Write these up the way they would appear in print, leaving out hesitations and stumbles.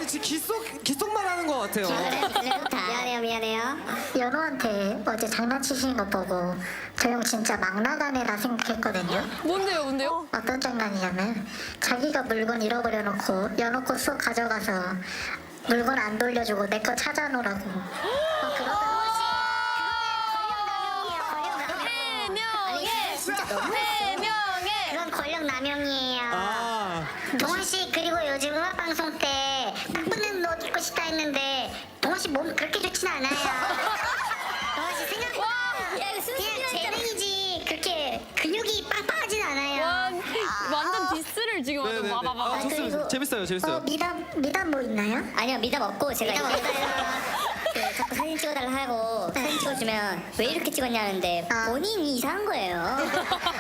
지금 기속만 하는 것 같아요. 미안해요. 연호한테 어제 장난치시는 거 보고 저 형 진짜 막 나가네라 생각했거든요. 뭔데요? 어떤 장난이냐면 자기가 물건 잃어버려 놓고 연호 거 쏙 가져가서 물건 안 돌려주고 내 거 찾아놓으라고. 그러다가 그건 권력 남용이에요. 아, 동원 씨 그리고 요즘 음악 방송 때 나쁜 옷 입고 싶다 했는데 동원 씨 몸 그렇게 좋진 않아요. 동원 씨 생각보다 그냥 재능이지 그렇게 근육이 빵빵하진 않아요. 완전 디스를 지금 네네네. 와봐봐. 좋습니다. 재밌어요. 미담 뭐 있나요? 아니요 미담 없고 제가 자꾸 사진 찍어달라 하고 사진 찍어주면 왜 이렇게 찍었냐는데 본인이 이상한 거예요.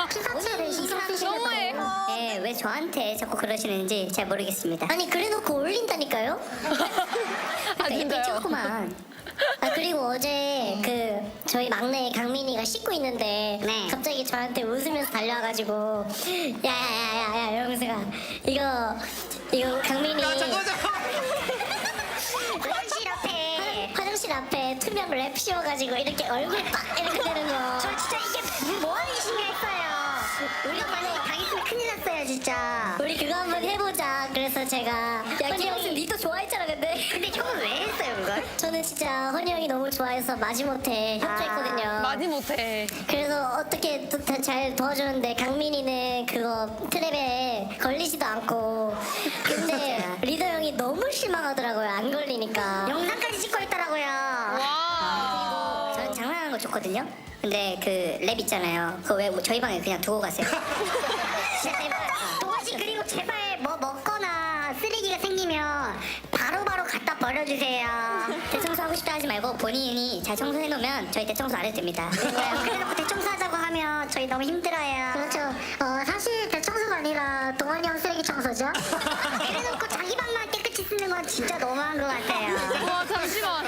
피사체를 너무해. 네, 왜 저한테 자꾸 그러시는지 잘 모르겠습니다. 아니 그래놓고 올린다니까요? 진짜요? 조그만. 그리고 어제 그 저희 막내 강민이가 씻고 있는데 갑자기 저한테 웃으면서 달려와가지고 야야야야야 이러면서 이거 강민이 화장실 앞에 투명 랩 씌워가지고 이렇게 얼굴 빡 이렇게 되는 거. 저 진짜 이게 뭐하는 짓인가 했어요. 우리 만약에 당했으면 큰일 났어요 진짜. 우리 그거 한번 해보자. 그래서 제가 야 김영순 니도 좋아했잖아 근데 형은 왜 했어요 그걸? 저는 진짜 헌이 형이 너무 좋아해서 마지못해 협조했거든요. 마지못해. 그래서 어떻게 또 잘 도와주는데 강민이는 그거 트랩에 걸리지도 않고 근데 리더 형이 너무 실망하더라고요. 안 걸리니까 영상까지 찍고 있더라고요. 와. 저는 장난하는 거 좋거든요. 근데 그 랩 있잖아요. 그거 왜 저희 방에 그냥 두고 가세요? 진짜 제발 도화씨 그리고 제발 뭐 먹거나 쓰레기가 생기면 바로바로 갖다 버려주세요. 대청소하고 싶다 하지 말고 본인이 잘 청소해놓으면 저희 대청소 안 해도 됩니다. 그래놓고 대청소하자고 하면 저희 너무 힘들어요. 그렇죠. 사실 대청소가 아니라 동원이 형 쓰레기 청소죠. 그래놓고 자기 방만 깨끗이 쓰는 건 진짜 너무한 것 같아요. 와 잠시만.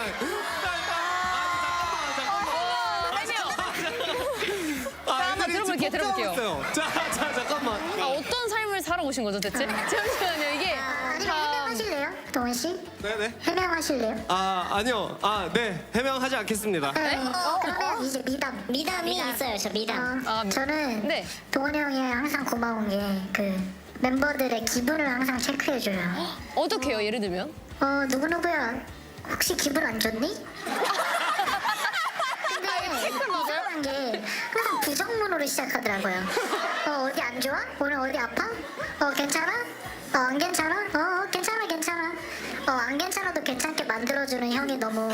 한번 들어볼게요. 자, 잠깐만. 어떤 삶을 살아오신 거죠 대체? 잠시만요 이게 아니면 해명하실래요? 동원 씨? 네네. 해명하실래요? 아니요. 네. 해명하지 않겠습니다. 그러면 이제 미담이 있어요, 저 미담. 저는 네. 동원이 형이 항상 고마운 게 그 멤버들의 기분을 항상 체크해줘요. 어떻게 해요 예를 들면? 누구누구야 혹시 기분 안 좋니? 근데 이상한 게 항상 부정문으로 시작하더라고요. 어디 안 좋아? 오늘 어디 아파? 괜찮아? 안 괜찮아? 괜찮아. 안 괜찮아도 괜찮게 만들어주는 형이 너무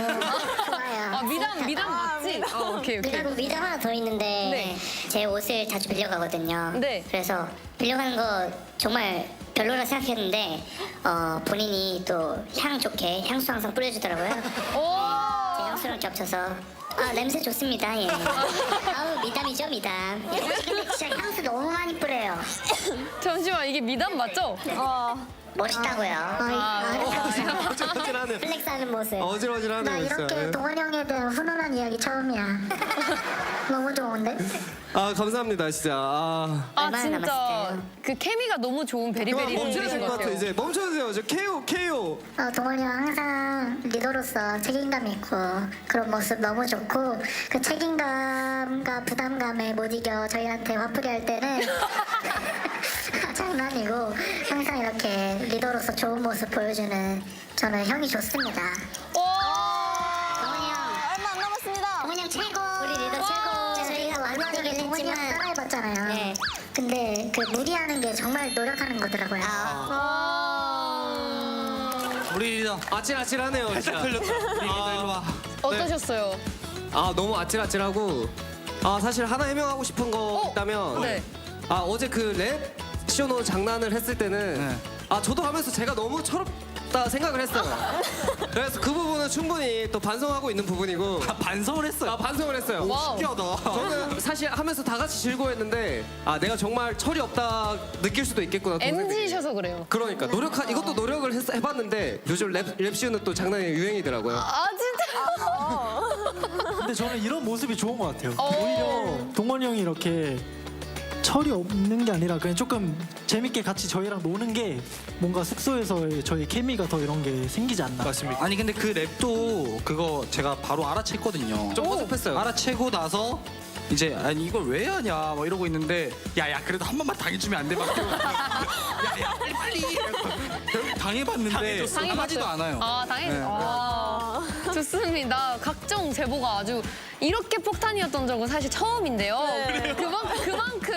좋아요. 미담 맞지? 오케이. 그리고 미담 하나 더 있는데 네. 제 옷을 자주 빌려가거든요. 네. 그래서 빌려가는 거 정말 별로라 생각했는데 본인이 또 향 좋게 향수 항상 뿌려주더라고요. 제 향수랑 겹쳐서 냄새 좋습니다. 예. 아우 미담이죠 미담. 근데 진짜 향수 너무 많이 뿌려요. 잠시만 이게 미담 맞죠? 멋있다고요. 어질어질하네요. 플렉스하는 모습. 나 어질어질하네요. 이렇게 진짜. 동원이 형에 대한 훈훈한 이야기 처음이야. 너무 좋은데? 감사합니다, 진짜. 얼마나 진짜 남았을까요? 그 케미가 너무 좋은 베리베리 멈춰야 분이신 될 것 것 같아요. 같아요. 이제 멈춰주세요. 저 KO. 동원이 형 항상 리더로서 책임감 있고 그런 모습 너무 좋고 그 책임감과 부담감에 못 이겨 저희한테 화풀이 할 때는 장난이고 항상 이렇게 리더로서 좋은 모습 보여주는 저는 형이 좋습니다. 동원이 형. 얼마 안 남았습니다. 동원이 형 최고. 우리 리더 최고. 저희가 완전히 동원이 형 했지만 따라해봤잖아요. 네. 근데 그 무리하는 게 정말 노력하는 거더라고요. 우리 리더 아찔아찔하네요, 진짜. 우리 리더 일로 와. 어떠셨어요? 너무 아찔아찔하고 사실 하나 해명하고 싶은 거 있다면 네. 어제 그 랩 쇼노 장난을 했을 때는 네. 저도 하면서 제가 너무 철없다 생각을 했어요. 그래서 그 부분은 충분히 또 반성하고 있는 부분이고 반성을 했어요. 반성을 했어요. 와우. 신기하다. 저는 사실 하면서 다 같이 즐거워했는데 내가 정말 철이 없다 느낄 수도 있겠구나. 동생들이. MZ셔서 그래요. 그러니까 이것도 노력을 해봤는데 요즘 랩 쇼는 또 장난이 유행이더라고요. 진짜? 근데 저는 이런 모습이 좋은 것 같아요. 오히려 동원이 형이 이렇게 철이 없는 게 아니라 그냥 조금 재밌게 같이 저희랑 노는 게 뭔가 숙소에서의 저희 케미가 더 이런 게 생기지 않나. 맞습니다. 아니 근데 그 랩도 그거 제가 바로 알아챘거든요. 좀 허접했어요. 알아채고 나서 이제 아니 이걸 왜 하냐 막 이러고 있는데 야야 그래도 한 번만 당해주면 안 돼? 막 이러고 야야 빨리 결국 당해봤는데 당하지도 않아요. 아, 당연히. 네. 아, 좋습니다. 각종 제보가 아주 이렇게 폭탄이었던 적은 사실 처음인데요. 그만큼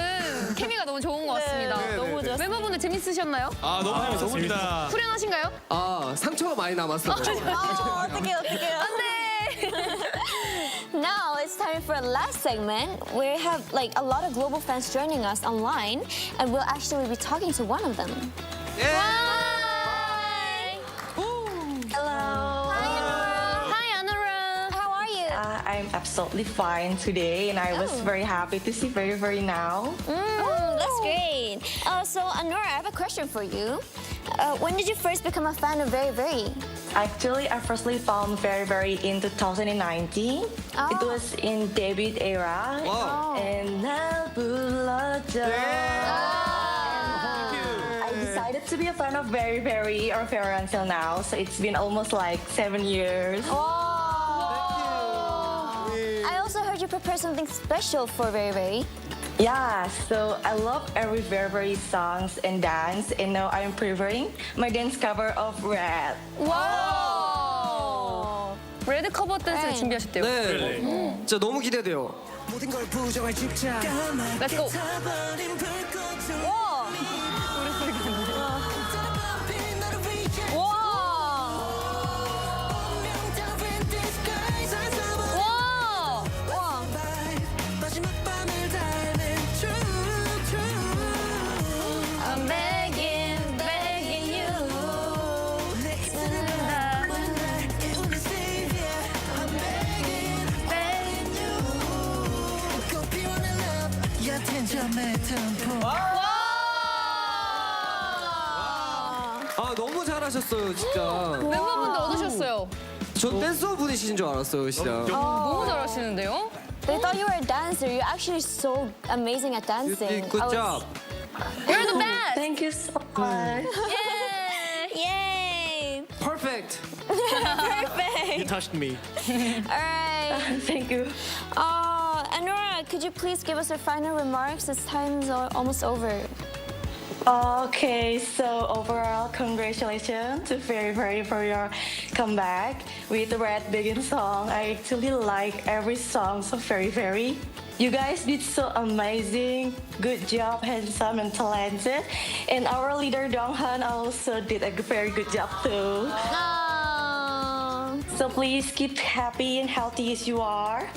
케미가 너무 좋은 것 같습니다. 너무 좋았어요. 멤버분들 재밌으셨나요? 아 너무 재밌었습니다. 후련하신가요? 아 상처가 많이 남았어요. 어떡해요. Now it's time for a last segment. We have like a lot of global fans joining us online, and we'll actually be talking to one of them. Hi. Hello. Hi, Arirang. How are you? I'm absolutely fine today, and I was very happy to see very now. That's great. So Anora, I have a question for you. When did you first become a fan of Very Very? Actually, I firstly found very in 2019. It was in debut era. Wow. And 날 불러줘. I decided to be a fan of Very Very until now. So it's been almost like 7 years. I also heard you prepare something special for Very Very. Yeah, so I love every very songs and dance, and now I'm preparing my dance cover of Red. Wow. 레드 커버 댄스를 준비하셨대요. 네. 진짜 너무 기대돼요. Let's go. I'm begging you. 아 너무 잘하셨어요 진짜. 멤버분들 어떠셨어요? 전 댄서 분이신 줄 알았어요 진짜. 너무 잘하시는데요? They thought you were a dancer. You're actually so amazing at You dancing. did good job. You're the best! Thank you so much. Yay! Perfect. Perfect. You touched me. All right. Thank you. Anora, could you please give us your final remarks? This time's almost over. Okay, so overall, congratulations to Very for your comeback with the Red Begin song. I actually like every song so Very. You guys did so amazing. Good job, handsome and talented. And our leader Donghan also did a very good job too. So please keep happy and healthy as you are.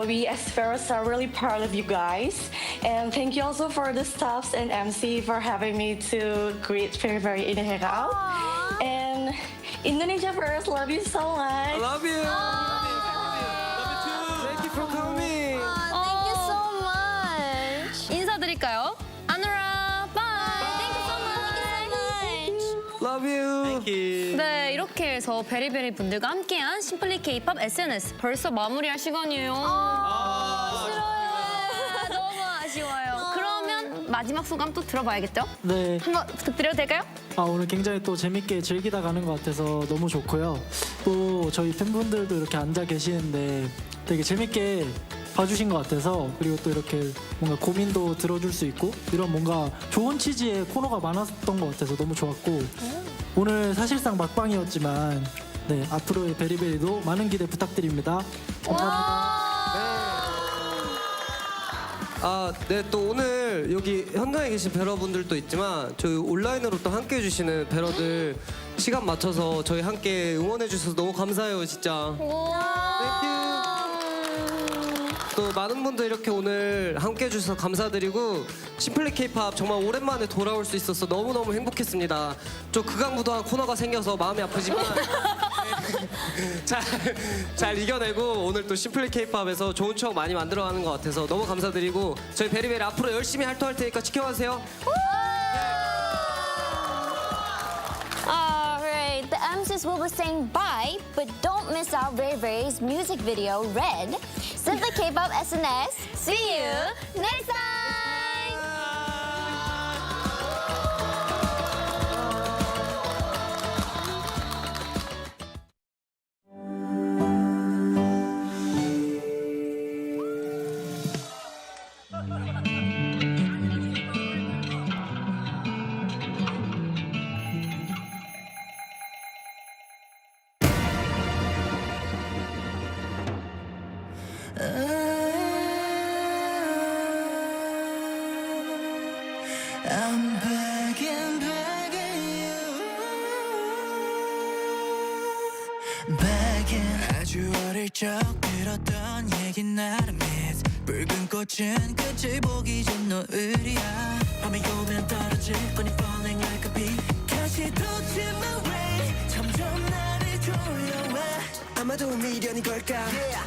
We as Ferris are really proud of you guys. And thank you also for the staffs and MC for having me to greet Very in the hangout. And Indonesia Ferris, love you so I much. love you. Thank you for coming. Thank you so much. 인사드릴까요? 아누라, bye! Thank you so much. Love you. Thank you. 네, 이렇게 해서 베리베리 분들과 함께한 심플리 K-pop SNS 벌써 마무리할 시간이에요. 너무 아쉬워요. 그러면 마지막 소감 또 들어봐야겠죠? 네. 한번 부탁드려도 될까요? 오늘 굉장히 또 재밌게 즐기다 가는 것 같아서 너무 좋고요. 또 저희 팬분들도 이렇게 앉아 계시는데 되게 재밌게 봐주신 것 같아서, 그리고 또 이렇게 뭔가 고민도 들어줄 수 있고 이런 뭔가 좋은 취지의 코너가 많았던 것 같아서 너무 좋았고, 오늘 사실상 막방이었지만 네, 앞으로의 베리베리도 많은 기대 부탁드립니다. 감사합니다. 네, 또 오늘 여기 현장에 계신 배러분들도 있지만 저희 온라인으로 또 함께 해주시는 배러들 시간 맞춰서 저희 함께 응원해 주셔서 너무 감사해요 진짜. 땡큐. 또 많은 분들 이렇게 오늘 함께 해주셔서 감사드리고, 심플리 K-pop 정말 오랜만에 돌아올 수 있어서 너무너무 행복했습니다. 좀 극악무도한 코너가 생겨서 마음이 아프지만 잘 이겨내고 오늘 또 심플리 K-pop에서 좋은 추억 많이 만들어가는 것 같아서 너무 감사드리고, 저희 베리베리 앞으로 열심히 활동할 테니까 지켜봐주세요. Alright, the MCs will be saying bye, but don't miss out Very Very's music video, Red. Simply K-pop SNS. See you next time! I'm begging you, begging. 아주 어릴 적 들었던 얘기 나름 hits. 붉은 꽃은 끝을 보기 전 노을이야. 밤이 오면 떨어질 거니 falling like a bee. 가시돋친 my way. 점점 나를 졸려와. 아마도 미련인 걸까.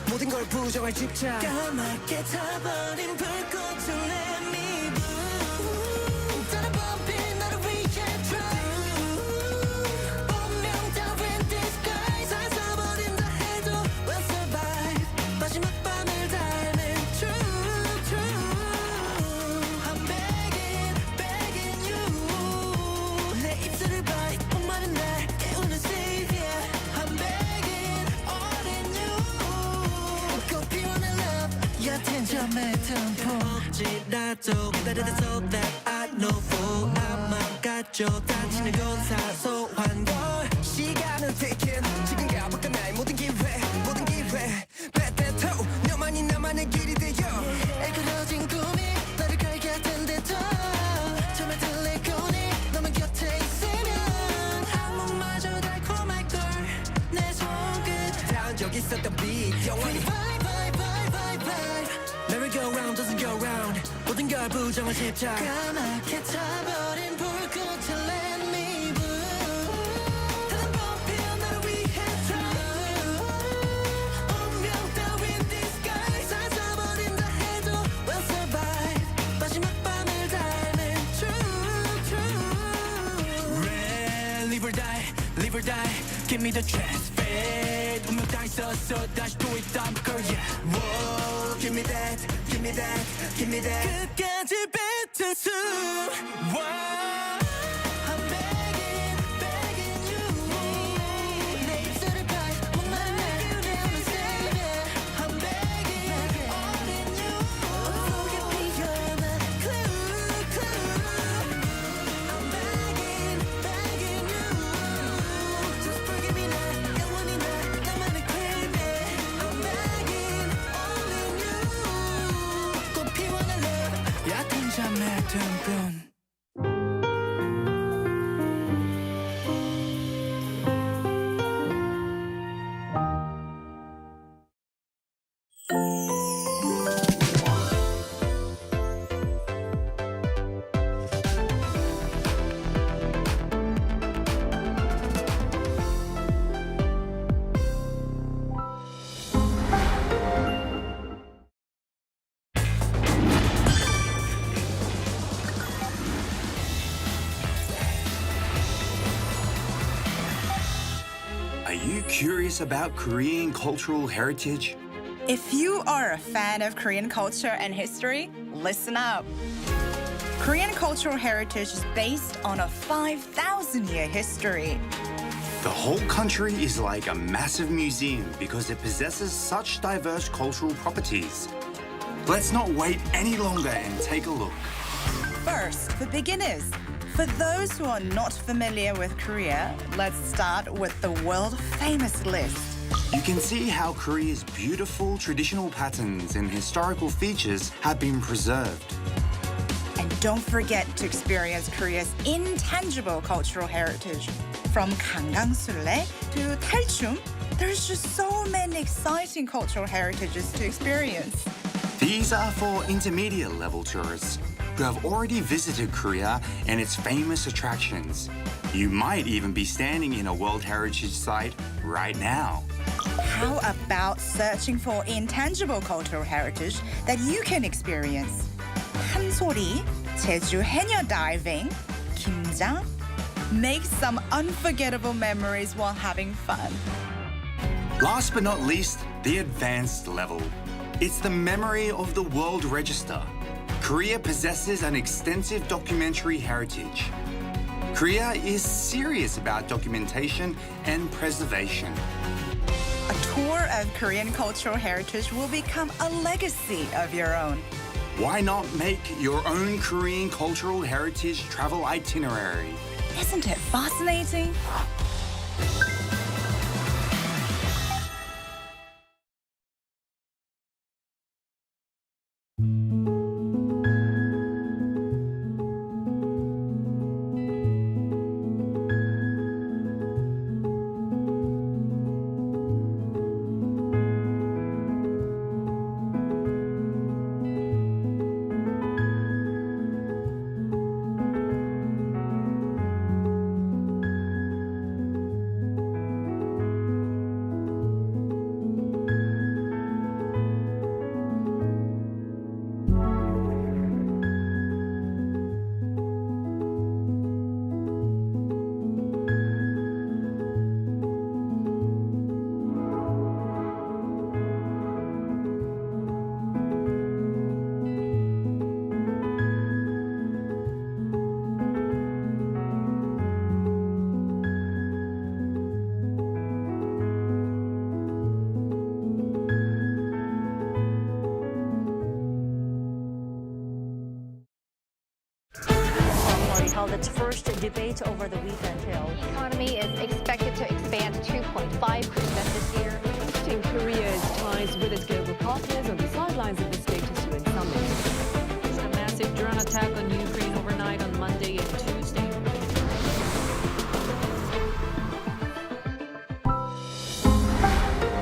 모든 걸 부정할 집착. 까맣게 타버린 불꽃을 let me bloom. 다른 밤빛 나를 위해 drive. 운명 따윈 disguise. 안 써버린다 해도 we'll survive. 마지막 밤을 닮은 true. I'm begging you. 내 입술을 bite. 목마른 날 깨우는 savior. I'm begging all in you. 꽃 피우는 love. 얕은 잠의 템포. 억지라도 기다리다 so that I know for. 앞만 같죠. 다치는 건 사소한 걸. 시간은 ticking. 지금 가볼까 나의 모든 기회. 배태토 너만이 나만의 길이 되어. 애그러진 꿈이 나를 갈게 할 텐데도 처음에 들릴 거니 너만 곁에 있으면 악몽마저 달콤할 걸. 내 손끝 닿은 적 있었던 빛 영원히 Merry go round doesn't go round. 모든 걸 부정한 집착. 까맣게 타버린 불꽃을 let me bloom. 다른 밤빛 나를 위해 drive. 운명 따윈 disguise. 안 써버린다 해도 we'll survive. 마지막 밤을 닮은 true. Red, live or die. Give me the chance. Fade. 운명 다 있었어. 다시 또 있단 걸. Yeah. Whoa, give me that. 끝까지 뱉은 숨. Wow. I'm begging you. 내 입술을 bite. 목마른 날 깨우는 savior. I'm begging all in you. 속에 피어난 clue. I'm begging you. Just forgive me now. 영원히 나만의 craving. I'm begging all in you. 꽃 피워낸 love. 얕은 잠의 틈뿐. Are you curious about Korean cultural heritage? If you are a fan of Korean culture and history, listen up. Korean cultural heritage is based on a 5,000-year history. The whole country is like a massive museum because it possesses such diverse cultural properties. Let's not wait any longer and take a look. First, for beginners, for those who are not familiar with Korea, let's start with the world-famous list. You can see how Korea's beautiful traditional patterns and historical features have been preserved. And don't forget to experience Korea's intangible cultural heritage. From Ganggangsulle to Talchum, there's just so many exciting cultural heritages to experience. These are for intermediate level tourists who have already visited Korea and its famous attractions. You might even be standing in a World Heritage Site right now. How about searching for intangible cultural heritage that you can experience? 한소리, 제주 해녀 diving, 김장. Make some unforgettable memories while having fun. Last but not least, the advanced level. It's the memory of the World Register. Korea possesses an extensive documentary heritage. Korea is serious about documentation and preservation. A tour of Korean cultural heritage will become a legacy of your own. Why not make your own Korean cultural heritage travel itinerary? Isn't it fascinating? first debate over the weekend, Hill. The economy is expected to expand 2.5% this year. Boosting Korea's ties with its global partners on the sidelines of the Status UN summit. A massive drone attack on Ukraine overnight on Monday and Tuesday.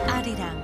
Arirang.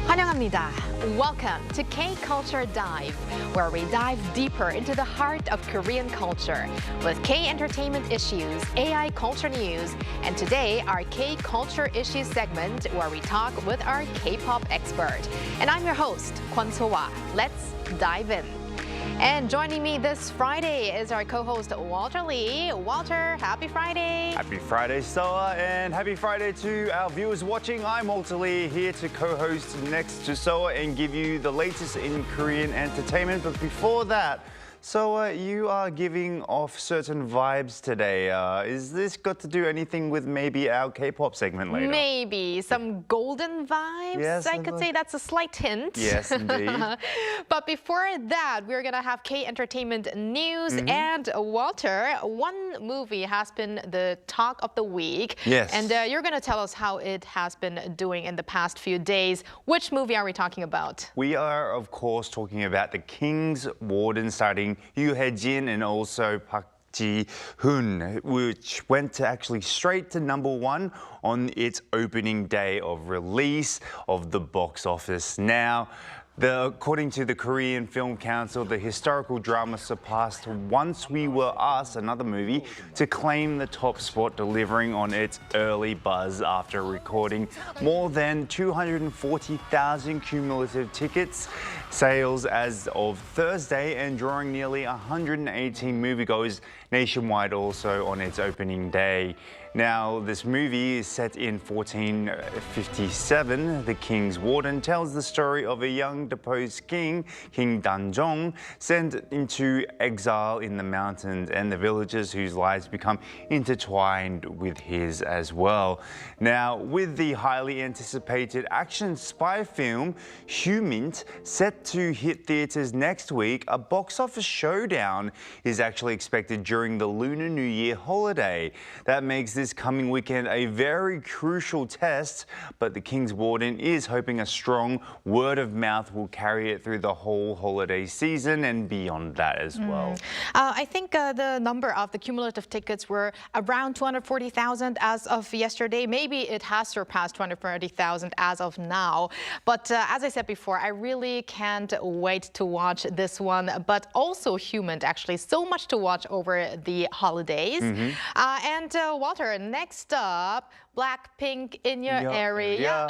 환영합니다. Welcome to K-Culture Dive, where we dive deeper into the heart of Korean culture with K-entertainment issues, AI culture news, and today our K-Culture Issues segment where we talk with our K-pop expert. And I'm your host, Kwon So-hwa. Let's dive in. And joining me this Friday is our co-host, Walter Lee. Walter, happy Friday. Happy Friday, Soa, and happy Friday to our viewers watching. I'm Walter Lee, here to co-host next to Soa and give you the latest in Korean entertainment. But before that, Soa, you are giving off certain vibes today. Is this got to do anything with maybe our K-pop segment later? Maybe some golden vibes. Yes, I could say that's a slight hint. Yes, indeed. But before that, we're gonna have K-entertainment news. And Walter, one movie has been the talk of the week. Yes. And you're gonna tell us how it has been doing in the past few days. Which movie are we talking about? We are, of course, talking about The King's Warden, starting Yoo Hae-jin and also Park Ji-hoon, which went to actually straight to #1 on its opening day of release of the box office. Now, according to the Korean Film Council, the historical drama surpassed Once We Were Us, another movie, to claim the top spot, delivering on its early buzz after recording more than 240,000 cumulative tickets sales as of Thursday and drawing nearly 118 moviegoers nationwide also on its opening day. Now, this movie is set in 1457. The King's Warden tells the story of a young deposed king, King Danjong, sent into exile in the mountains and the villagers whose lives become intertwined with his as well. Now, with the highly anticipated action spy film, Humint, set to hit theaters next week, a box office showdown is actually expected during the Lunar New Year holiday. That makes this coming weekend a very crucial test, but the King's Warden is hoping a strong word of mouth will carry it through the whole holiday season and beyond that as well. I think the number of the cumulative tickets were around 240,000 as of yesterday. Maybe it has surpassed 240,000 as of now. But as I said before, I really can't wait to watch this one, but also Humant, actually. So much to watch over the holidays. And Walter, next up, Blackpink in your area.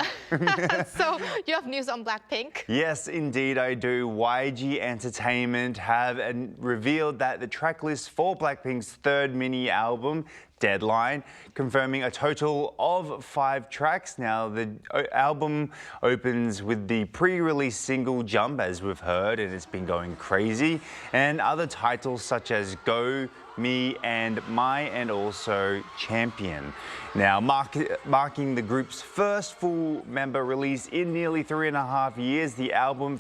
So you have news on Blackpink? Yes, indeed I do. YG Entertainment have revealed that the track list for Blackpink's third mini album, Deadline, confirming a total of 5 tracks. Now, the album opens with the pre-release single Jump, as we've heard, and it's been going crazy, and other titles such as Go, Me and My, and also Champion. Now, marking the group's first full member release in nearly 3.5 years, the album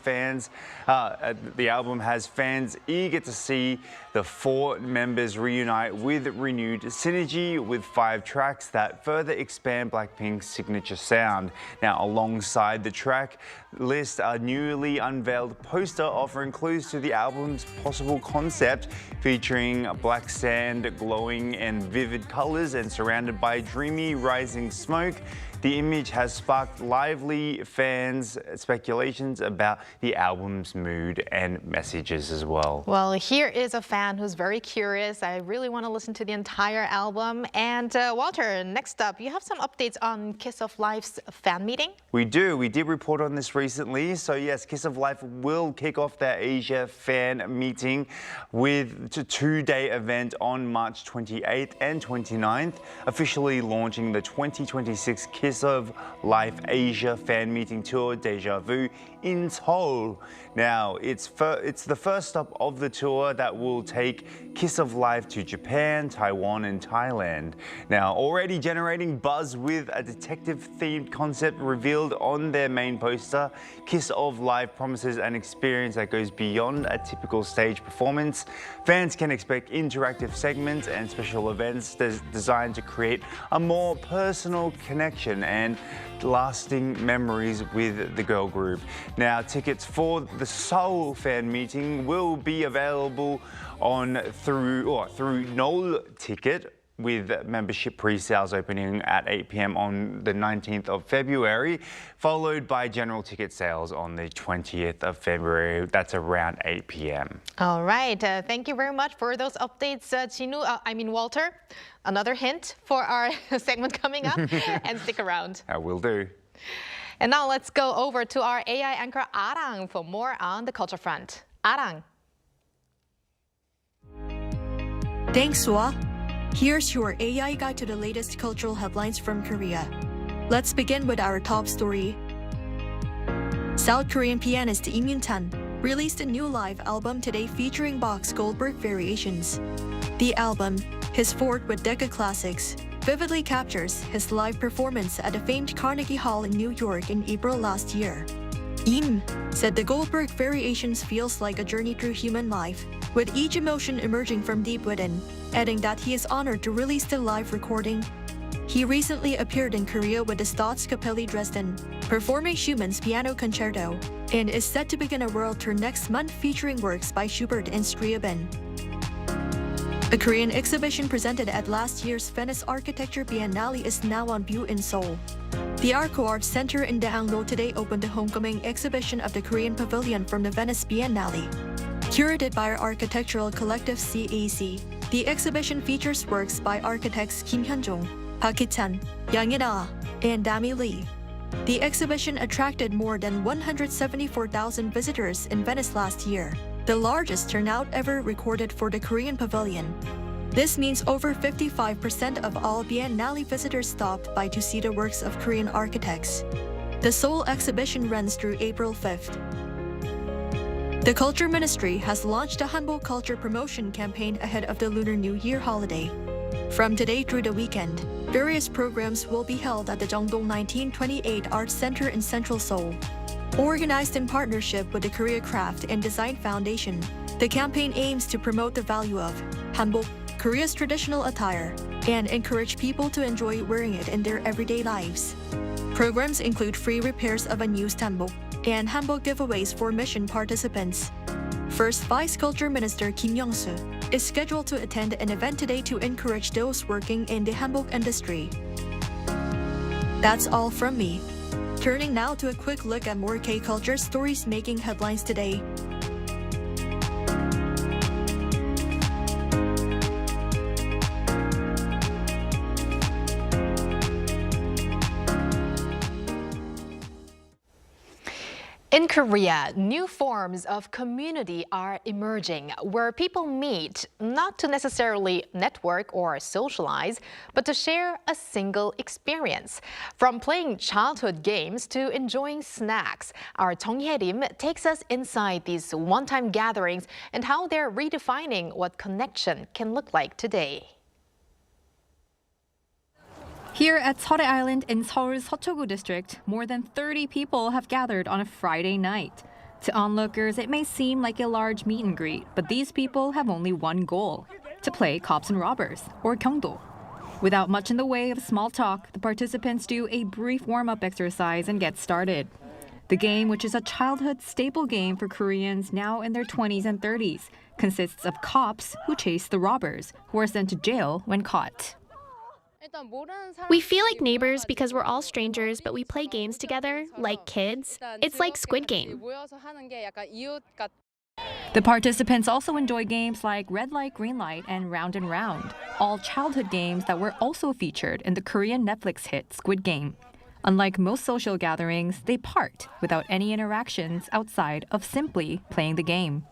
has fans eager to see the 4 members reunite with renewed synergy with 5 tracks that further expand Blackpink's signature sound. Now, alongside the track list, a newly unveiled poster offering clues to the album's possible concept, featuring black sand glowing in vivid colors and surrounded by dreamy rising smoke. The image has sparked lively fans' speculations about the album's mood and messages as well. Well, here is a fan who's very curious. I really want to listen to the entire album. And Walter, next up, you have some updates on Kiss of Life's fan meeting? We do. We did report on this recently. So yes, Kiss of Life will kick off their Asia fan meeting with a 2-day event event on March 28th and 29th, officially launching the 2026 Kiss of Life Asia fan meeting tour Deja Vu in Seoul. Now, it's the first stop of the tour that will take Kiss of Life to Japan, Taiwan, and Thailand. Now, already generating buzz with a detective-themed concept revealed on their main poster, Kiss of Life promises an experience that goes beyond a typical stage performance. Fans can expect interactive segments and special events designed to create a more personal connection and lasting memories with the girl group. Now, tickets for the Seoul fan meeting will be available through Knoll Ticket, with membership pre-sales opening at 8 p.m. on the 19th of February, followed by general ticket sales on the 20th of February. That's around 8 p.m. All right. Thank you very much for those updates, Walter. Another hint for our segment coming up, and stick around. I will do. And now let's go over to our AI anchor Arirang for more on the culture front. Arirang. Thanks, Sua. Here's your AI guide to the latest cultural headlines from Korea. Let's begin with our top story. South Korean pianist Im Yoon-chan released a new live album today featuring Bach's Goldberg Variations. The album, his fourth with Decca Classics, vividly captures his live performance at the famed Carnegie Hall in New York in April last year. Im said the Goldberg Variations feels like a journey through human life, with each emotion emerging from deep within, adding that he is honored to release the live recording. He recently appeared in Korea with the Staatskapelle Dresden, performing Schumann's Piano Concerto, and is set to begin a world tour next month featuring works by Schubert and Scriabin. A Korean exhibition presented at last year's Venice Architecture Biennale is now on view in Seoul. The Arco Arts Center in Daehangno today opened the homecoming exhibition of the Korean Pavilion from the Venice Biennale. Curated by our architectural collective CAC, the exhibition features works by architects Kim Hyun-jong, Park Hee-chan, Yang In-ah, and Dami Lee. The exhibition attracted more than 174,000 visitors in Venice last year, the largest turnout ever recorded for the Korean Pavilion. This means over 55% of all Biennale visitors stopped by to see the works of Korean architects. The Seoul exhibition runs through April 5th. The Culture Ministry has launched a Hanbok culture promotion campaign ahead of the Lunar New Year holiday. From today through the weekend, various programs will be held at the Jeongdong 1928 Arts Center in Central Seoul. Organized in partnership with the Korea Craft and Design Foundation, the campaign aims to promote the value of Hanbok, Korea's traditional attire, and encourage people to enjoy wearing it in their everyday lives. Programs include free repairs of unused hanbok and hanbok giveaways for mission participants. First Vice Culture Minister Kim Young-soo is scheduled to attend an event today to encourage those working in the hanbok industry. That's all from me. Turning now to a quick look at more K-culture stories making headlines today. In Korea, new forms of community are emerging where people meet not to necessarily network or socialize, but to share a single experience. From playing childhood games to enjoying snacks, our Jung Hye-rim takes us inside these one-time gatherings and how they're redefining what connection can look like today. Here at Seorae Island in Seoul's Seochogu district, more than 30 people have gathered on a Friday night. To onlookers, it may seem like a large meet and greet, but these people have only one goal: to play cops and robbers, or gyeongdo. Without much in the way of small talk, the participants do a brief warm-up exercise and get started. The game, which is a childhood staple game for Koreans now in their 20s and 30s, consists of cops who chase the robbers, who are sent to jail when caught. We feel like neighbors because we're all strangers, but we play games together, like kids. It's like Squid Game. The participants also enjoy games like Red Light, Green Light, and Round and Round, all childhood games that were also featured in the Korean Netflix hit Squid Game. Unlike most social gatherings, they part without any interactions outside of simply playing the game.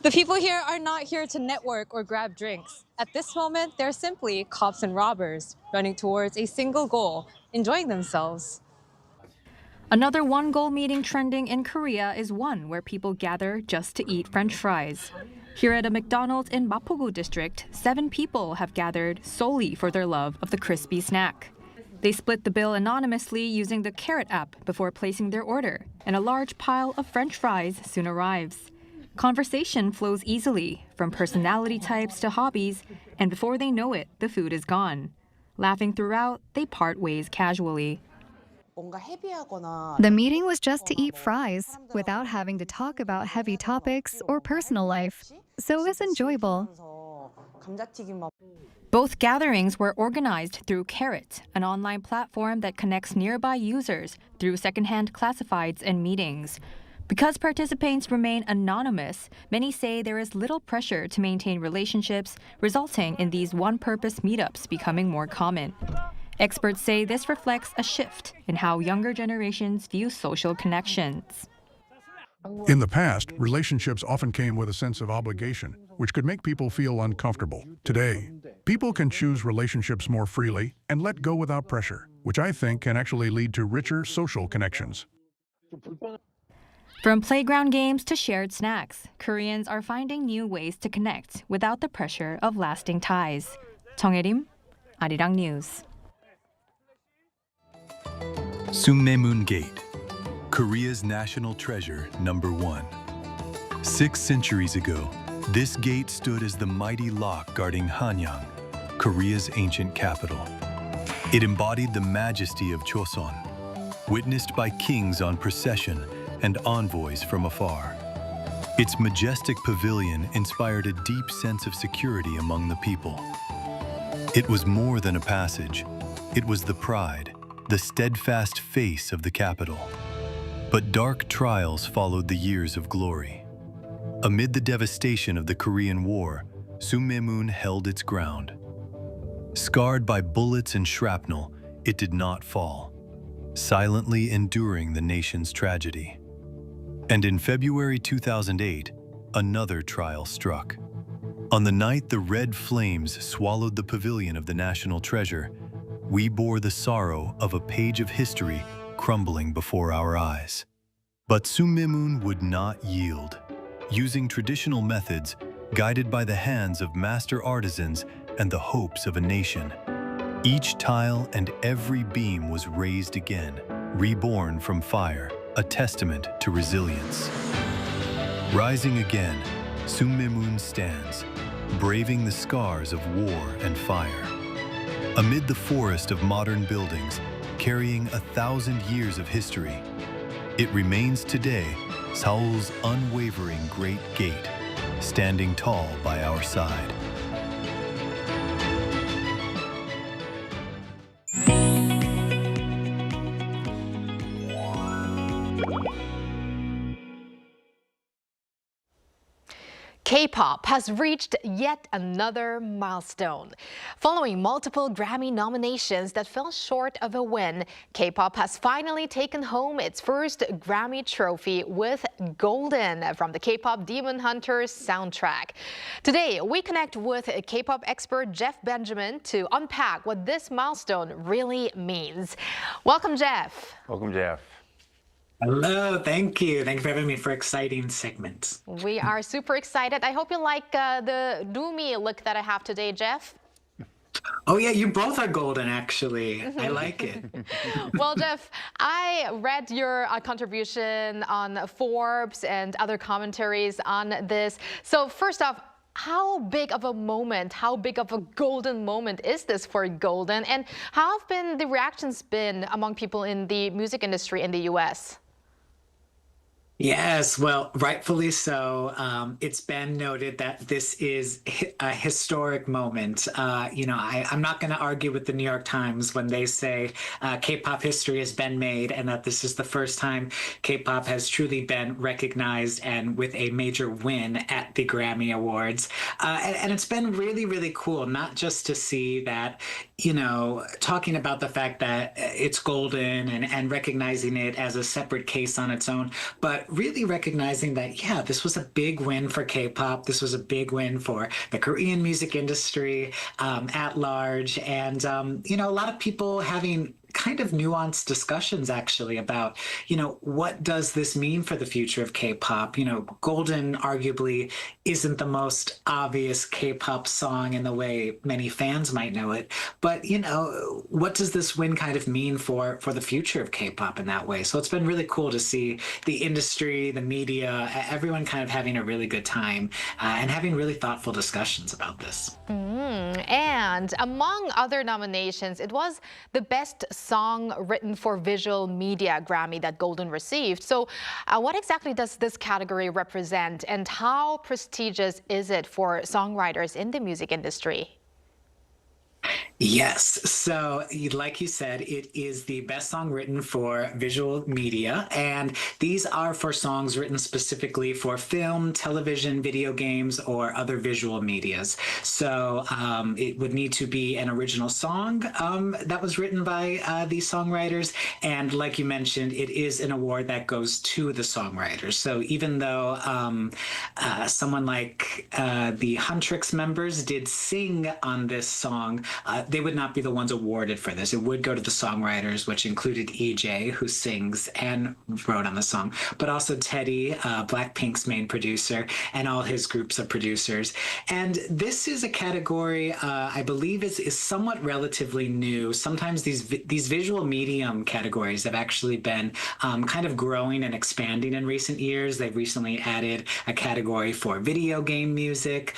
The people here are not here to network or grab drinks. At this moment, they're simply cops and robbers running towards a single goal, enjoying themselves. Another one-goal meeting trending in Korea is one where people gather just to eat French fries. Here at a McDonald's in Mapogu district, 7 people have gathered solely for their love of the crispy snack. They split the bill anonymously using the Carrot app before placing their order, and a large pile of French fries soon arrives. Conversation flows easily, from personality types to hobbies, and before they know it, the food is gone. Laughing throughout, they part ways casually. The meeting was just to eat fries, without having to talk about heavy topics or personal life. So it was enjoyable. Both gatherings were organized through Carrot, an online platform that connects nearby users through secondhand classifieds and meetings. Because participants remain anonymous, many say there is little pressure to maintain relationships, resulting in these one-purpose meetups becoming more common. Experts say this reflects a shift in how younger generations view social connections. In the past, relationships often came with a sense of obligation, which could make people feel uncomfortable. Today, people can choose relationships more freely and let go without pressure, which I think can actually lead to richer social connections. From playground games to shared snacks, Koreans are finding new ways to connect without the pressure of lasting ties. 정혜림, Arirang News. Sungnyemun Gate, Korea's national treasure #1. 6 centuries ago, this gate stood as the mighty lock guarding Hanyang, Korea's ancient capital. It embodied the majesty of Choson, witnessed by kings on procession and envoys from afar. Its majestic pavilion inspired a deep sense of security among the people. It was more than a passage. It was the pride, the steadfast face of the capital. But dark trials followed the years of glory. Amid the devastation of the Korean War, Sungnyemun held its ground. Scarred by bullets and shrapnel, it did not fall, silently enduring the nation's tragedy. And in February 2008, another trial struck. On the night the red flames swallowed the pavilion of the national treasure, we bore the sorrow of a page of history crumbling before our eyes. But Sungnyemun would not yield. Using traditional methods, guided by the hands of master artisans and the hopes of a nation, each tile and every beam was raised again, reborn from fire, a testament to resilience. Rising again, Sungnyemun stands, braving the scars of war and fire. Amid the forest of modern buildings, carrying 1,000 years of history, it remains today Seoul's unwavering Great Gate, standing tall by our side. K-pop has reached yet another milestone. Following multiple Grammy nominations that fell short of a win, K-pop has finally taken home its first Grammy trophy with Golden from the K-pop Demon Hunters soundtrack. Today, we connect with K-pop expert Jeff Benjamin to unpack what this milestone really means. Welcome, Jeff. Welcome, Jeff. Hello, thank you. Thank you for having me for an exciting segment. We are super excited. I hope you like the doomy look that I have today, Jeff. Oh yeah, you both are golden actually. I like it. Well, Jeff, I read your contribution on Forbes and other commentaries on this. So first off, how big of a moment, how big of a golden moment is this for Golden? And how have been the reactions been among people in the music industry in the US? Yes, well, rightfully so. It's been noted that this is a historic moment. I'm not going to argue with the New York Times when they say K-pop history has been made and that this is the first time K-pop has truly been recognized and with a major win at the Grammy Awards. And it's been really, really cool, not just to see that, talking about the fact that it's golden and recognizing it as a separate case on its own, but but really recognizing that, yeah, this was a big win for K-pop. This was a big win for the Korean music industry at large. And, a lot of people having kind of nuanced discussions actually about, what does this mean for the future of K-pop? Golden arguably isn't the most obvious K-pop song in the way many fans might know it, but what does this win kind of mean for the future of K-pop in that way? So it's been really cool to see the industry, the media, everyone kind of having a really good time and having really thoughtful discussions about this. And among other nominations, it was the best song written for visual media Grammy that Golden received. So what exactly does this category represent, and how prestigious is it for songwriters in the music industry? Yes. So, like you said, it is the best song written for visual media. And these are for songs written specifically for film, television, video games, or other visual medias. So it would need to be an original song that was written by these songwriters. And like you mentioned, it is an award that goes to the songwriters. So even though someone like the Huntrix members did sing on this song, they would not be the ones awarded for this. It would go to the songwriters, which included EJ, who sings and wrote on the song, but also Teddy, Blackpink's main producer, and all his groups of producers. And this is a category I believe is somewhat relatively new. Sometimes these visual medium categories have actually been kind of growing and expanding in recent years. They've recently added a category for video game music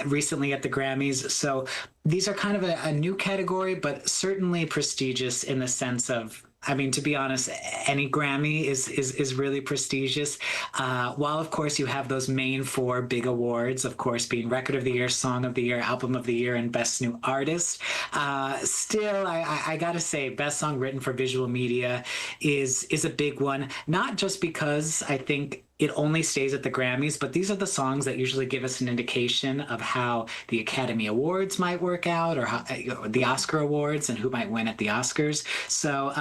recently at the Grammys. So these are kind of a new category, but certainly prestigious in the sense of, to be honest, any Grammy is really prestigious. While, of course, you have those main four big awards, of course, being Record of the Year, Song of the Year, Album of the Year, and Best New Artist. Still, I gotta say, Best Song Written for Visual Media is a big one, not just because I think it only stays at the Grammys, but these are the songs that usually give us an indication of how the Academy Awards might work out, or how, the Oscar Awards, and who might win at the Oscars. So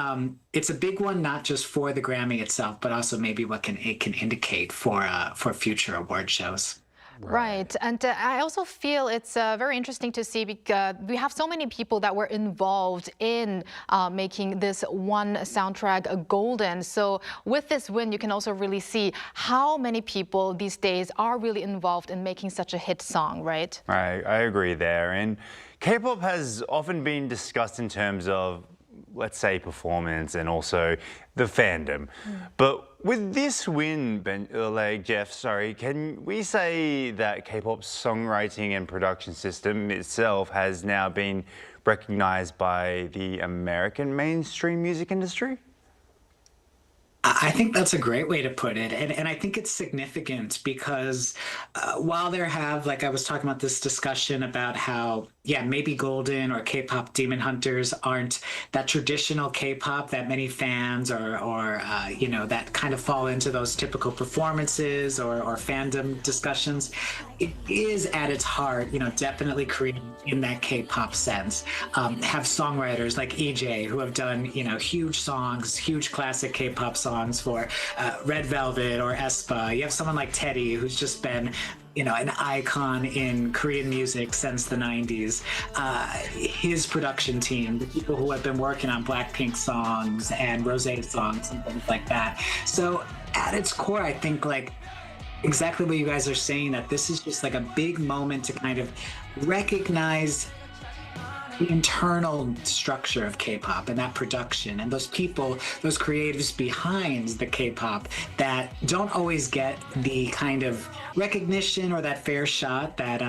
it's a big one, not just for the Grammy itself, but also maybe what it can indicate for future award shows. Right. And I also feel it's very interesting to see, because we have so many people that were involved in making this one soundtrack golden. So with this win, you can also really see how many people these days are really involved in making such a hit song, right? Right, I agree there. And K-pop has often been discussed in terms of, let's say, performance and also the fandom. But with this win, Jeff, can we say that K-pop's songwriting and production system itself has now been recognized by the American mainstream music industry? I think that's a great way to put it. And I think it's significant because while there have, like I was talking about this discussion about how, maybe Golden or K-pop Demon Hunters aren't that traditional K-pop that many fans or that kind of fall into those typical performances or fandom discussions. It is at its heart, definitely created in that K-pop sense. Have songwriters like EJ who have done, huge songs, huge classic K-pop songs for Red Velvet or aespa. You have someone like Teddy who's just been an icon in Korean music since the 90s. His production team, the people who have been working on Blackpink songs and Rosé songs and things like that. So at its core, I think exactly what you guys are saying, that this is just like a big moment to kind of recognize the internal structure of K-pop and that production and those people, those creatives behind the K-pop that don't always get the kind of recognition or that fair shot that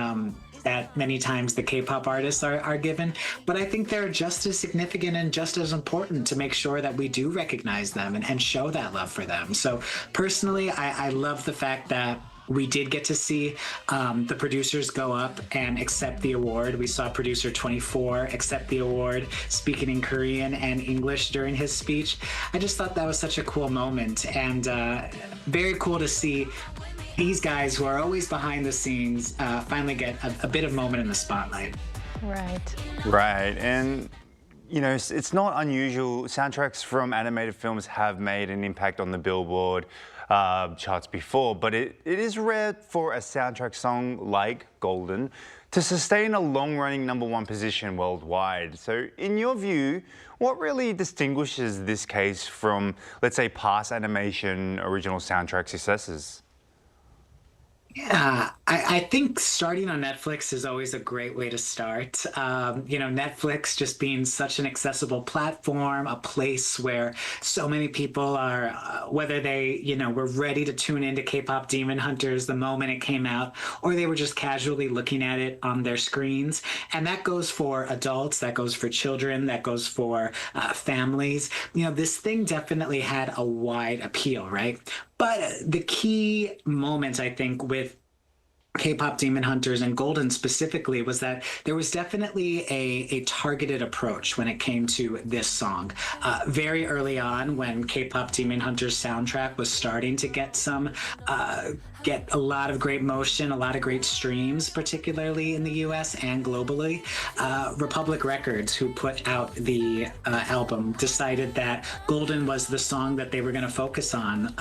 that many times the K-pop artists are given. But I think they're just as significant and just as important to make sure that we do recognize them and show that love for them. So personally, I love the fact that we did get to see the producers go up and accept the award. We saw producer 24 accept the award, speaking in Korean and English during his speech. I just thought that was such a cool moment, and very cool to see these guys who are always behind the scenes finally get a bit of moment in the spotlight. Right. Right, and you know, it's not unusual. Soundtracks from animated films have made an impact on the Billboard charts before, but it is rare for a soundtrack song like Golden to sustain a long-running #1 position worldwide. So in your view, what really distinguishes this case from, let's say, past animation original soundtrack successes? Yeah, I think starting on Netflix is always a great way to start. You know, Netflix just being such an accessible platform, a place where so many people are, whether they, you know, were ready to tune into K-pop Demon Hunters the moment it came out, or they were just casually looking at it on their screens. And that goes for adults, that goes for children, that goes for families. You know, this thing definitely had a wide appeal, right? But the key moments, I think, with K-pop Demon Hunters and Golden specifically was that there was definitely a targeted approach when it came to this song. Very early on, when K-pop Demon Hunters soundtrack was starting to get a lot of great motion, a lot of great streams, particularly in the US and globally, Republic Records, who put out the album, decided that Golden was the song that they were going to focus on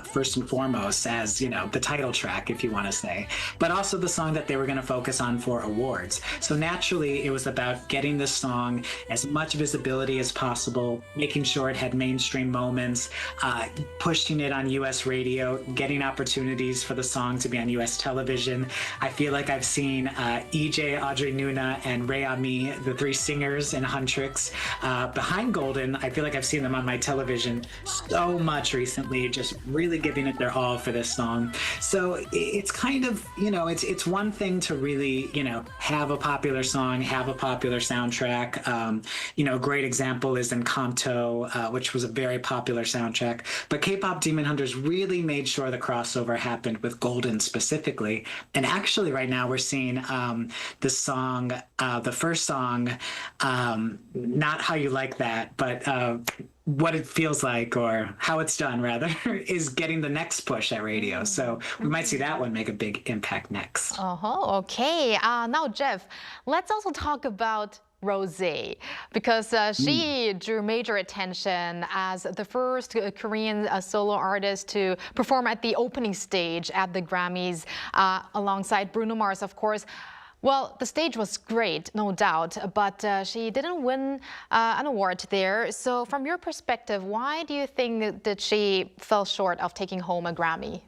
first and foremost as, you know, the title track, if you want to say, but also the song that they were going to focus on for awards. So naturally, it was about getting this song as much visibility as possible, making sure it had mainstream moments, pushing it on US radio, getting opportunities for the song to be on US television. I feel like I've seen EJ, Audrey Nuna, and Ray Ami, the three singers in Huntrix, behind Golden. I feel like I've seen them on my television so much recently, just really giving it their all for this song. So it's kind of, you know, it's one thing to really, you know, have a popular song, have a popular soundtrack. You know, a great example is Encanto, which was a very popular soundtrack. But K-pop Demon Hunters really made sure the crossover happened with Golden specifically. And actually right now we're seeing the song, the first song, not How You Like That, but What It Feels Like, or How It's Done rather, is getting the next push at radio. So we might see that one make a big impact next. Okay. Now, Jeff, let's also talk about Rosé, because she drew major attention as the first Korean solo artist to perform at the opening stage at the Grammys alongside Bruno Mars, of course. Well, the stage was great, no doubt, but she didn't win an award there. So from your perspective, why do you think that she fell short of taking home a Grammy?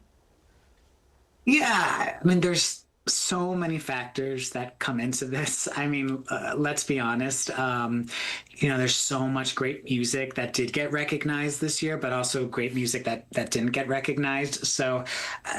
Yeah, I mean, there's so many factors that come into this. I mean, let's be honest. You know, there's so much great music that did get recognized this year, but also great music that didn't get recognized. So,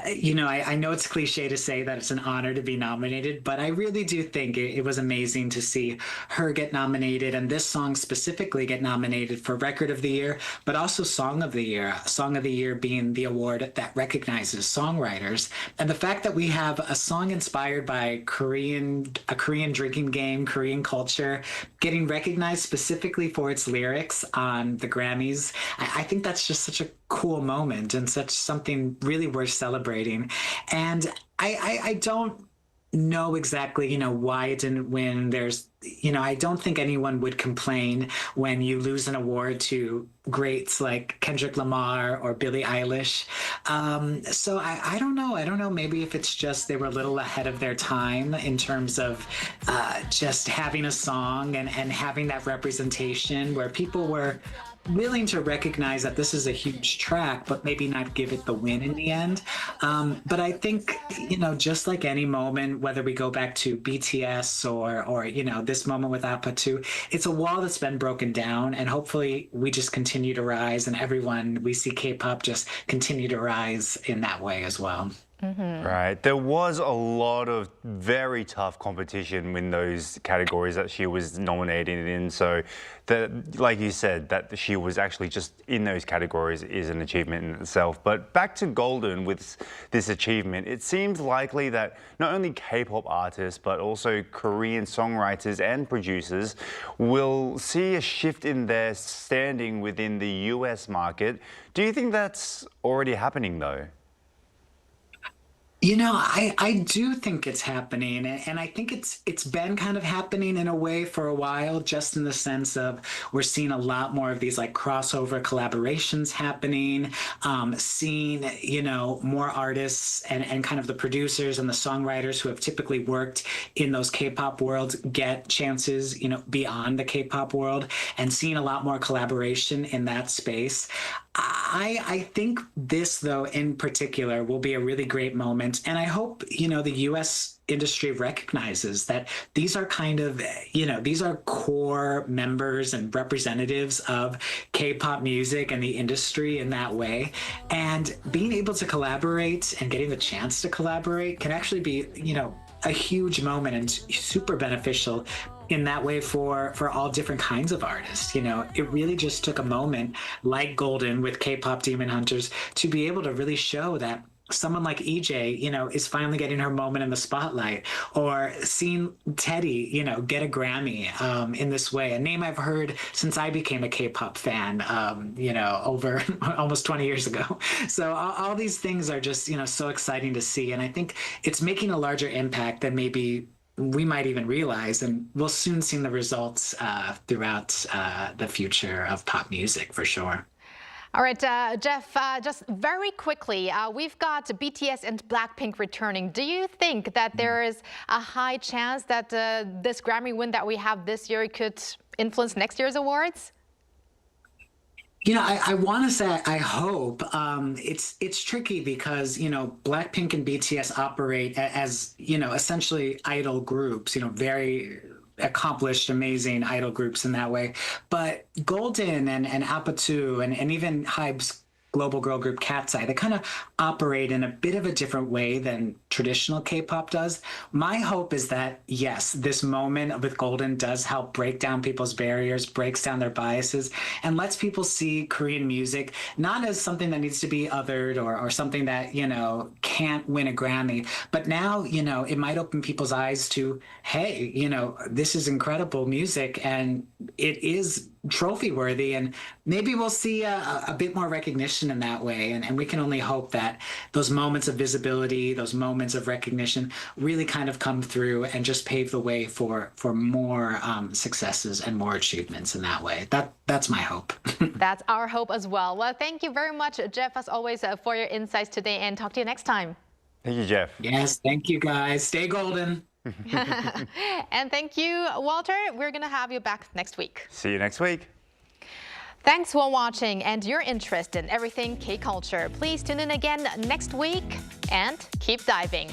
you know, I know it's cliche to say that it's an honor to be nominated, but I really do think it was amazing to see her get nominated, and this song specifically get nominated for Record of the Year, but also Song of the Year. Song of the Year being the award that recognizes songwriters. And the fact that we have a song inspired by a Korean drinking game, Korean culture, getting recognized specifically for its lyrics on the Grammys, I think that's just such a cool moment and such something really worth celebrating. And I don't know exactly, you know, why it didn't win. There's, you know, I don't think anyone would complain when you lose an award to greats like Kendrick Lamar or Billie Eilish. So I don't know. I don't know. Maybe if it's just they were a little ahead of their time in terms of just having a song and having that representation where people were willing to recognize that this is a huge track, but maybe not give it the win in the end. But I think, you know, just like any moment, whether we go back to BTS or you know, this moment with Appa 2, it's a wall that's been broken down, and hopefully we just continue to rise, and everyone, we see K-pop just continue to rise in that way as well. Right. There was a lot of very tough competition in those categories that she was nominated in. So, like you said, that she was actually just in those categories is an achievement in itself. But back to Golden with this achievement, it seems likely that not only K-pop artists, but also Korean songwriters and producers will see a shift in their standing within the US market. Do you think that's already happening, though? You know, I do think it's happening, and I think it's been kind of happening in a way for a while, just in the sense of we're seeing a lot more of these like crossover collaborations happening, seeing, you know, more artists and kind of the producers and the songwriters who have typically worked in those K-pop worlds get chances, you know, beyond the K-pop world, and seeing a lot more collaboration in that space. I think this, though, in particular, will be a really great moment. And I hope, you know, the U.S. industry recognizes that these are kind of, you know, these are core members and representatives of K-pop music and the industry in that way. And being able to collaborate and getting the chance to collaborate can actually be, you know, a huge moment and super beneficial in that way for all different kinds of artists. You know, it really just took a moment like Golden with K-pop Demon Hunters to be able to really show that someone like EJ, you know, is finally getting her moment in the spotlight, or seeing Teddy, you know, get a Grammy in this way, a name I've heard since I became a K-pop fan, you know, over almost 20 years ago. So all these things are just, you know, so exciting to see. And I think it's making a larger impact than maybe we might even realize, and we'll soon see the results throughout the future of pop music for sure. All right, Jeff, just very quickly, we've got BTS and Blackpink returning. Do you think that there is a high chance that this Grammy win that we have this year could influence next year's awards? You know, I want to say I hope. It's tricky because, you know, Blackpink and BTS operate as, you know, essentially idol groups, you know, very accomplished, amazing idol groups in that way. But Golden and Apatu and even Hybe's global girl group Cat's Eye, they kind of operate in a bit of a different way than traditional K-pop does. My hope is that, yes, this moment with Golden does help break down people's barriers, breaks down their biases, and lets people see Korean music not as something that needs to be othered or something that, you know, can't win a Grammy. But now, you know, it might open people's eyes to, hey, you know, this is incredible music and it is trophy worthy, and maybe we'll see a bit more recognition in that way, and we can only hope that those moments of visibility, those moments of recognition really kind of come through and just pave the way for more successes and more achievements in that way. That's my hope. That's our hope as well. Well, thank you very much, Jeff, as always, for your insights today, and talk to you next time. Thank you, Jeff. Yes, thank you guys. Stay golden. And thank you, Walter. We're going to have you back next week. See you next week. Thanks for watching and your interest in everything K-culture. Please tune in again next week and keep diving.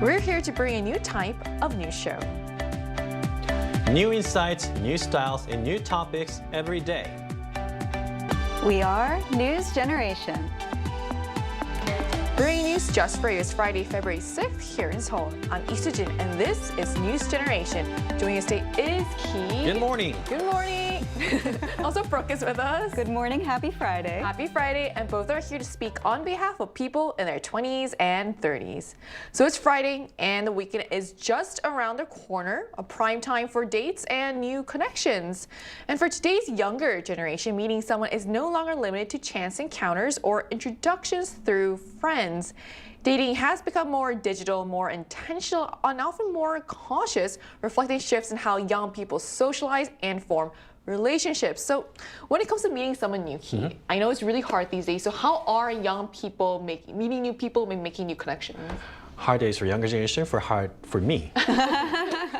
We're here to bring a new type of news show. New insights, new styles, and new topics every day. We are News Generation. Bringing news just for you is Friday, February 6th here in Seoul. I'm Lee Soo-jin, and this is News Generation. Joining us today is Ki. Good morning. Good morning. Also, Brooke is with us. Good morning. Happy Friday. Happy Friday, and both are here to speak on behalf of people in their 20s and 30s. So it's Friday, and the weekend is just around the corner, a prime time for dates and new connections. And for today's younger generation, meeting someone is no longer limited to chance encounters or introductions through friends. Dating has become more digital, more intentional, and often more cautious, reflecting shifts in how young people socialize and form relationships. So when it comes to meeting someone new, I know it's really hard these days. So how are young people meeting new people and making new connections? Hard days for younger generation, hard for me.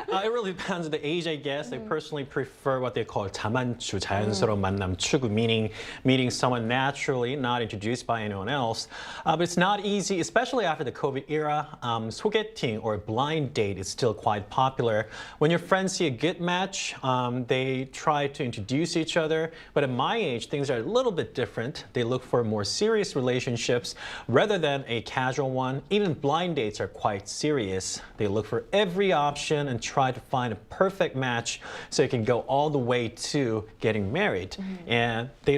It really depends on the age, I guess. I personally prefer what they call 자만추, 자연스러운 만남 추구, meaning meeting someone naturally, not introduced by anyone else. But it's not easy, especially after the COVID era. 소개팅 or blind date is still quite popular. When your friends see a good match, they try to introduce each other. But at my age, things are a little bit different. They look for more serious relationships rather than a casual one. Even blind dates are quite serious. They look for every option and try to find a perfect match so it can go all the way to getting married. And they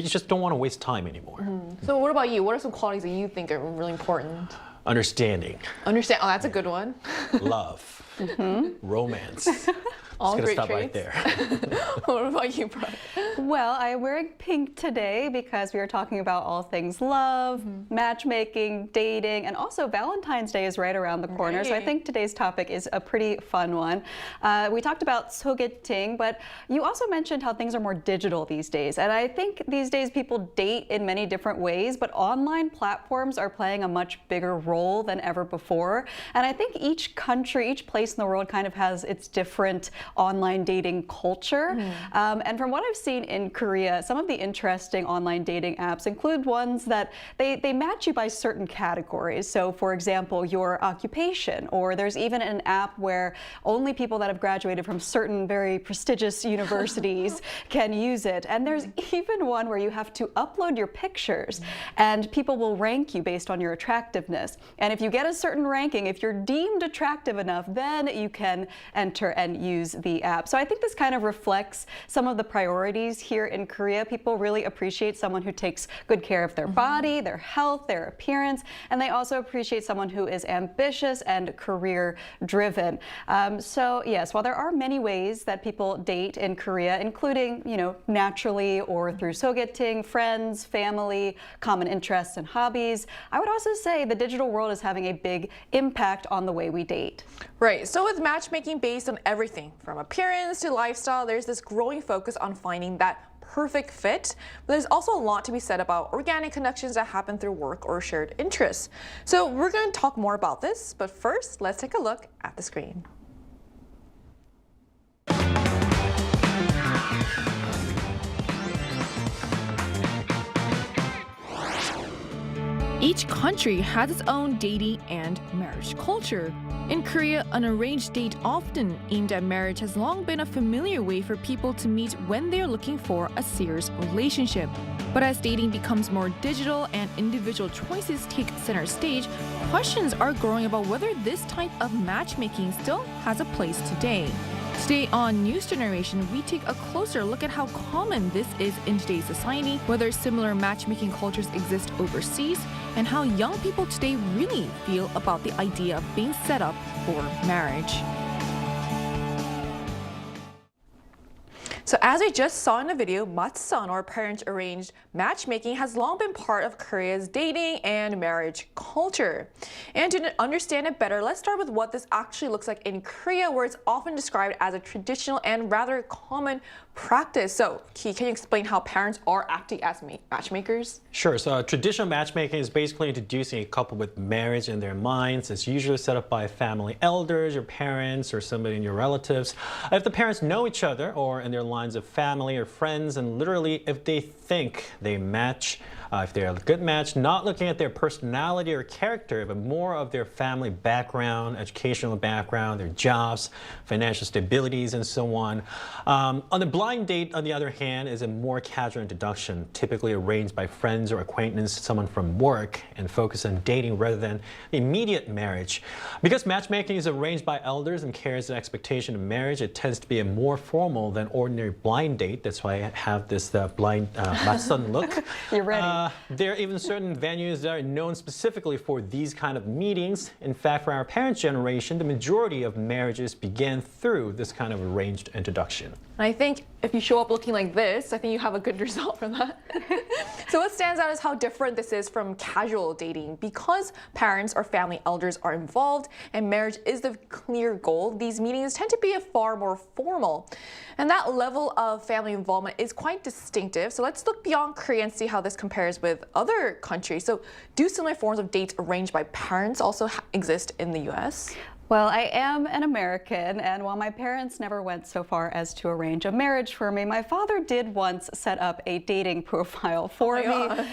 just don't want to waste time anymore. So what about you? What are some qualities that you think are really important? Understanding. Understand. Oh, that's a good one. Love. Romance. All Just great gonna stop traits. right there. What about you, Brooke? Well, I am wearing pink today because we are talking about all things love, matchmaking, dating, and also Valentine's Day is right around the corner. So I think today's topic is a pretty fun one. We talked about 소개팅, but you also mentioned how things are more digital these days. And I think these days people date in many different ways, but online platforms are playing a much bigger role than ever before. And I think each country, each place in the world kind of has its different online dating culture. And from what I've seen in Korea, some of the interesting online dating apps include ones that they match you by certain categories. So for example, your occupation, or there's even an app where only people that have graduated from certain very prestigious universities can use it. And there's even one where you have to upload your pictures and people will rank you based on your attractiveness. And if you get a certain ranking, if you're deemed attractive enough, then you can enter and use the app. So I think this kind of reflects some of the priorities here in Korea. People really appreciate someone who takes good care of their body, their health, their appearance, and they also appreciate someone who is ambitious and career driven. So yes, while there are many ways that people date in Korea, including, naturally or through 소개팅, friends, family, common interests and hobbies, I would also say the digital world is having a big impact on the way we date. Right. So with matchmaking based on everything from appearance to lifestyle, there's this growing focus on finding that perfect fit. But there's also a lot to be said about organic connections that happen through work or shared interests. So we're going to talk more about this, but first, let's take a look at the screen. Each country has its own dating and marriage culture. In Korea, an arranged date often aimed at marriage has long been a familiar way for people to meet when they are looking for a serious relationship. But as dating becomes more digital and individual choices take center stage, questions are growing about whether this type of matchmaking still has a place today. Today on News Generation, we take a closer look at how common this is in today's society, whether similar matchmaking cultures exist overseas, and how young people today really feel about the idea of being set up for marriage. So as we just saw in the video, matson or parent-arranged matchmaking has long been part of Korea's dating and marriage culture. And to understand it better, let's start with what this actually looks like in Korea, where it's often described as a traditional and rather common practice. So, Ki, can you explain how parents are acting as matchmakers? Sure. So traditional matchmaking is basically introducing a couple with marriage in their minds. It's usually set up by family elders, your parents, or somebody in your relatives. If the parents know each other or in their lines of family or friends, and literally if they think they match, if they're a good match, not looking at their personality or character, but more of their family background, educational background, their jobs, financial stabilities, and so on. On the blind date, on the other hand, is a more casual introduction, typically arranged by friends or acquaintance, someone from work, and focus on dating rather than immediate marriage. Because matchmaking is arranged by elders and carries an expectation of marriage, it tends to be a more formal than ordinary blind date. That's why I have this blind 맞선 look. You're ready. There are even certain venues that are known specifically for these kind of meetings. In fact, for our parents' generation, the majority of marriages began through this kind of arranged introduction. And I think if you show up looking like this, I think you have a good result from that. So what stands out is how different this is from casual dating. Because parents or family elders are involved and marriage is the clear goal, these meetings tend to be far more formal. And that level of family involvement is quite distinctive. So let's look beyond Korea and see how this compares with other countries. So do similar forms of dates arranged by parents also exist in the US? Well, I am an American, and while my parents never went so far as to arrange a marriage for me, my father did once set up a dating profile for me.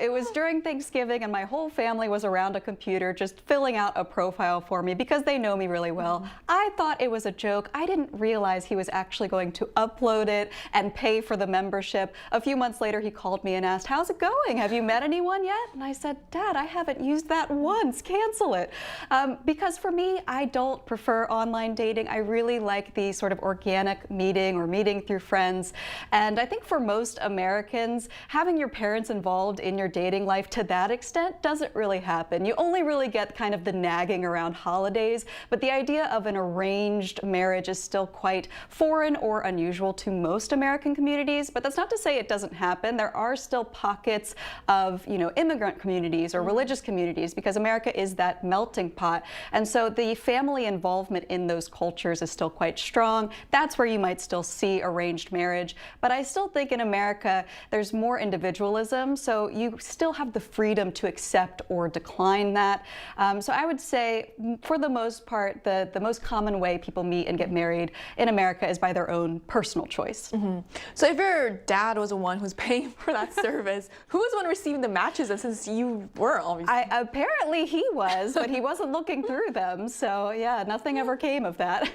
It was during Thanksgiving, and my whole family was around a computer just filling out a profile for me because they know me really well. I thought it was a joke. I didn't realize he was actually going to upload it and pay for the membership. A few months later, he called me and asked, "How's it going? Have you met anyone yet?" And I said, "Dad, I haven't used that once. Cancel it." Because for me, I don't prefer online dating. I really like the sort of organic meeting or meeting through friends. And I think for most Americans, having your parents involved in your dating life to that extent doesn't really happen. You only really get kind of the nagging around holidays, but the idea of an arranged marriage is still quite foreign or unusual to most American communities. But that's not to say it doesn't happen. There are still pockets of, immigrant communities or religious communities because America is that melting pot. And so the family involvement in those cultures is still quite strong. That's where you might still see arranged marriage. But I still think in America, there's more individualism, so you still have the freedom to accept or decline that. So I would say, for the most part, the most common way people meet and get married in America is by their own personal choice. So if your dad was the one who's paying for that service, who was the one receiving the matches? And since you were, obviously. Apparently he was, but he wasn't looking through them. So yeah, nothing ever came of that.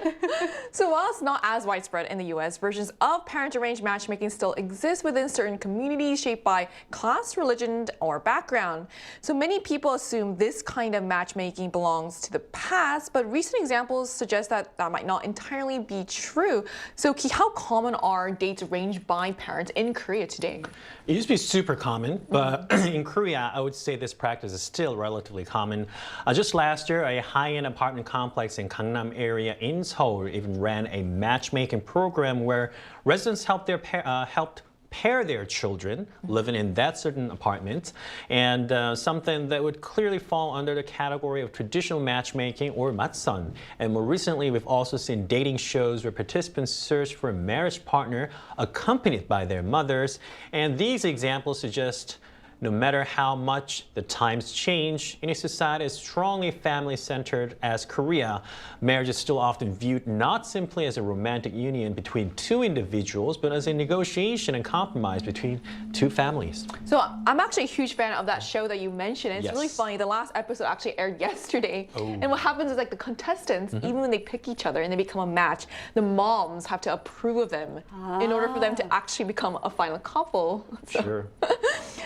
So while it's not as widespread in the US, versions of parent-arranged matchmaking still exist within certain communities shaped by class, religion, or background. So many people assume this kind of matchmaking belongs to the past, but recent examples suggest that that might not entirely be true. So Ki, how common are dates arranged by parents in Korea today? It used to be super common, but in Korea, I would say this practice is still relatively common. Just last year, a high-end apartment complex in Gangnam area in Seoul even ran a matchmaking program where residents helped pair their children living in that certain apartment, and something that would clearly fall under the category of traditional matchmaking or 맞선. And more recently, we've also seen dating shows where participants search for a marriage partner accompanied by their mothers. And these examples suggest no matter how much the times change, in a society as strongly family-centered as Korea, marriage is still often viewed not simply as a romantic union between two individuals, but as a negotiation and compromise between two families. So I'm actually a huge fan of that show that you mentioned. It's Yes. really funny. The last episode actually aired yesterday. And what happens is, like, the contestants, even when they pick each other and they become a match, the moms have to approve of them in order for them to actually become a final couple. Sure.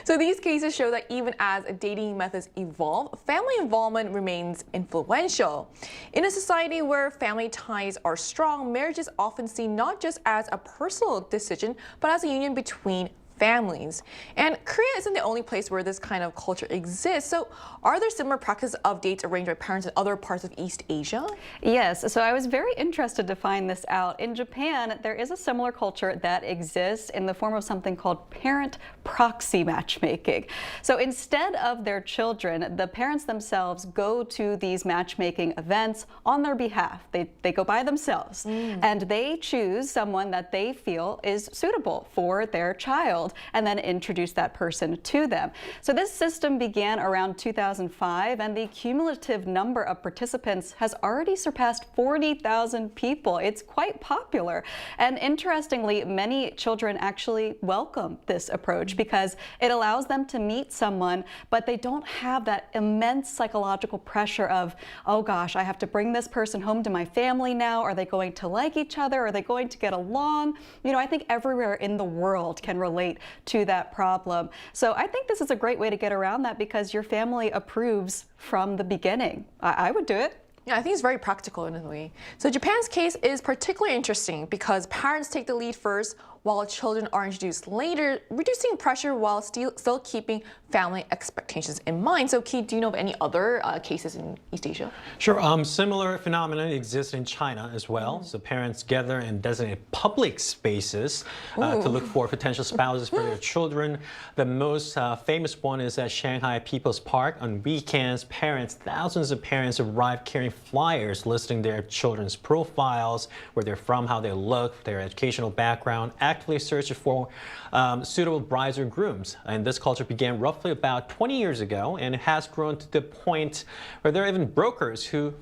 So these cases show that even as dating methods evolve, family involvement remains influential. In a society where family ties are strong, marriage is often seen not just as a personal decision, but as a union between families. And Korea isn't the only place where this kind of culture exists. So are there similar practices of dates arranged by parents in other parts of East Asia? Yes, so I was very interested to find this out. In Japan, there is a similar culture that exists in the form of something called parent proxy matchmaking. So instead of their children, the parents themselves go to these matchmaking events on their behalf. They go by themselves, and they choose someone that they feel is suitable for their child. child and then introduce that person to them. So this system began around 2005, and the cumulative number of participants has already surpassed 40,000 people. It's quite popular. And interestingly, many children actually welcome this approach because it allows them to meet someone, but they don't have that immense psychological pressure of, oh gosh, I have to bring this person home to my family now. Are they going to like each other? Are they going to get along? You know, I think everywhere in the world can relate to that problem. So I think this is a great way to get around that because your family approves from the beginning. I would do it. Yeah, I think it's very practical in a way. So Japan's case is particularly interesting because parents take the lead first while children are introduced later, reducing pressure while still keeping family expectations in mind. So Keith, do you know of any other cases in East Asia? Sure. Similar phenomenon exists in China as well. So parents gather in designated public spaces to look for potential spouses for their children. The most famous one is at Shanghai People's Park. On weekends, thousands of parents arrive carrying flyers listing their children's profiles, where they're from, how they look, their educational background, actively searching for suitable brides or grooms. And this culture began roughly about 20 years ago, and it has grown to the point where there are even brokers who